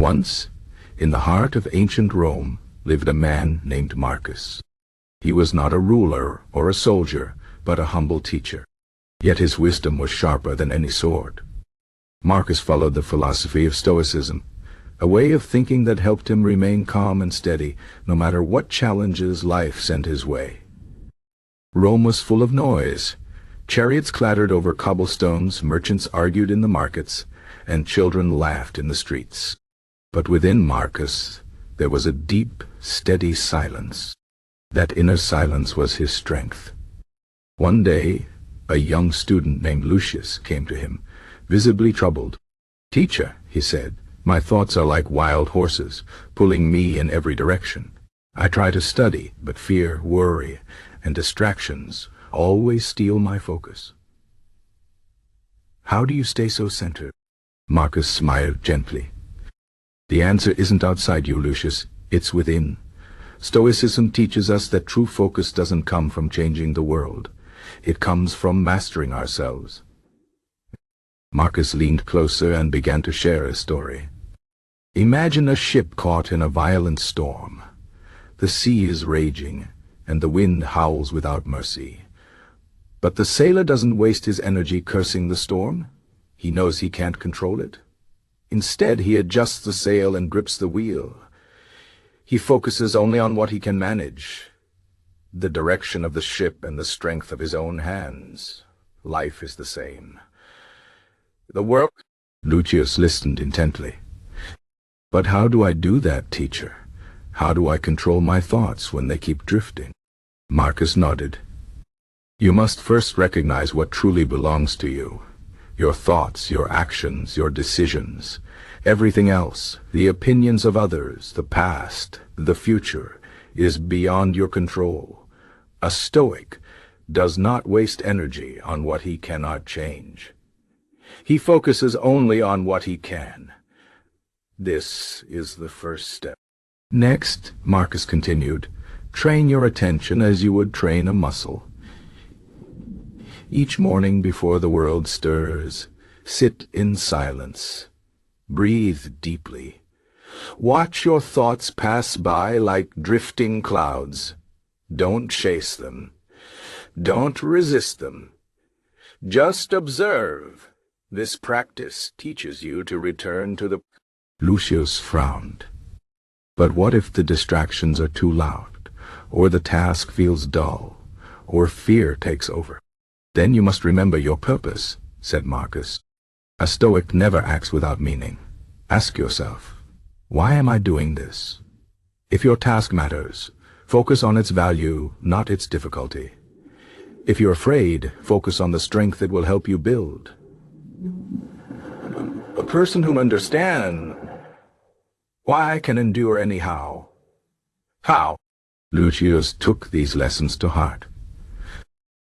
Once, in the heart of ancient Rome, lived a man named Marcus. He was not a ruler or a soldier, but a humble teacher. Yet his wisdom was sharper than any sword. Marcus followed the philosophy of Stoicism, a way of thinking that helped him remain calm and steady, no matter what challenges life sent his way. Rome was full of noise. Chariots clattered over cobblestones, merchants argued in the markets, and children laughed in the streets. But within Marcus, there was a deep, steady silence. That inner silence was his strength. One day, a young student named Lucius came to him, visibly troubled. "Teacher," he said, "my thoughts are like wild horses, pulling me in every direction. I try to study, but fear, worry, and distractions always steal my focus." "How do you stay so centered?" Marcus smiled gently. "The answer isn't outside you, Lucius, it's within. Stoicism teaches us that true focus doesn't come from changing the world. It comes from mastering ourselves." Marcus leaned closer and began to share his story. "Imagine a ship caught in a violent storm. The sea is raging, and the wind howls without mercy. But the sailor doesn't waste his energy cursing the storm. He knows he can't control it. Instead, he adjusts the sail and grips the wheel. He focuses only on what he can manage, the direction of the ship and the strength of his own hands. Life is the same. The world—" Lucius listened intently. "But how do I do that, teacher? How do I control my thoughts when they keep drifting?" Marcus nodded. "You must first recognize what truly belongs to you. Your thoughts, your actions, your decisions. Everything else, the opinions of others, the past, the future, is beyond your control. A Stoic does not waste energy on what he cannot change. He focuses only on what he can. This is the first step. Next," Marcus continued, "train your attention as you would train a muscle. Each morning before the world stirs, sit in silence. Breathe deeply. Watch your thoughts pass by like drifting clouds. Don't chase them. Don't resist them. Just observe. This practice teaches you to return to the—" Lucius frowned. "But what if the distractions are too loud, or the task feels dull, or fear takes over?" "Then you must remember your purpose," said Marcus. "A Stoic never acts without meaning. Ask yourself, why am I doing this? If your task matters, focus on its value, not its difficulty. If you're afraid, focus on the strength it will help you build. A person who understands why can endure anyhow." "How?" Lucius took these lessons to heart.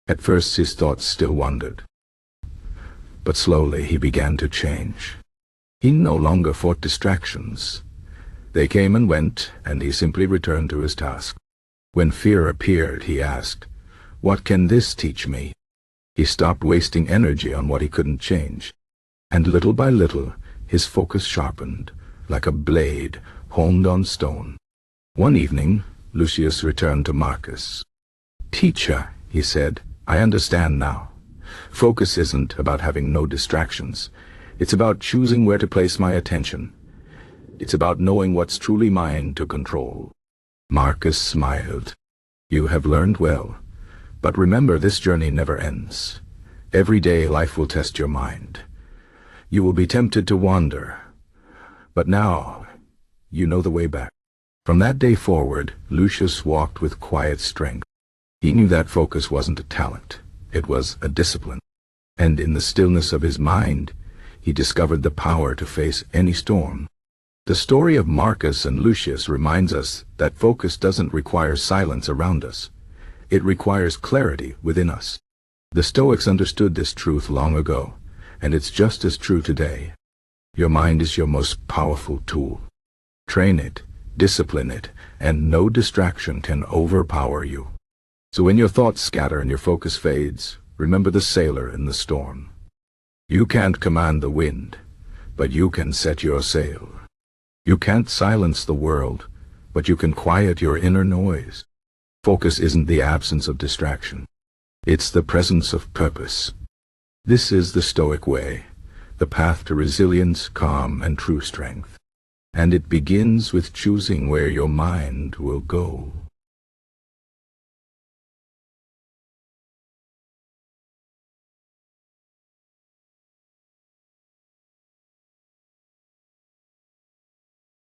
At first his thoughts still wandered, but slowly he began to change. He no longer fought distractions. They came and went, and he simply returned to his task. When fear appeared, he asked, "What can this teach me?" He stopped wasting energy on what he couldn't change, and little by little his focus sharpened, like a blade honed on stone. One evening, Lucius returned to Marcus. "Teacher," he said, "I understand now. Focus isn't about having no distractions. It's about choosing where to place my attention. It's about knowing what's truly mine to control." Marcus smiled. "You have learned well. But remember, this journey never ends. Every day life will test your mind. You will be tempted to wander. But now, you know the way back." From that day forward, Lucius walked with quiet strength. He knew that focus wasn't a talent. It was a discipline. And in the stillness of his mind, he discovered the power to face any storm. The story of Marcus and Lucius reminds us that focus doesn't require silence around us. It requires clarity within us. The Stoics understood this truth long ago, and it's just as true today. Your mind is your most powerful tool. Train it, discipline it, and no distraction can overpower you. So when your thoughts scatter and your focus fades, remember the sailor in the storm. You can't command the wind, but you can set your sail. You can't silence the world, but you can quiet your inner noise. Focus isn't the absence of distraction. It's the presence of purpose. This is the Stoic way, the path to resilience, calm, and true strength. And it begins with choosing where your mind will go.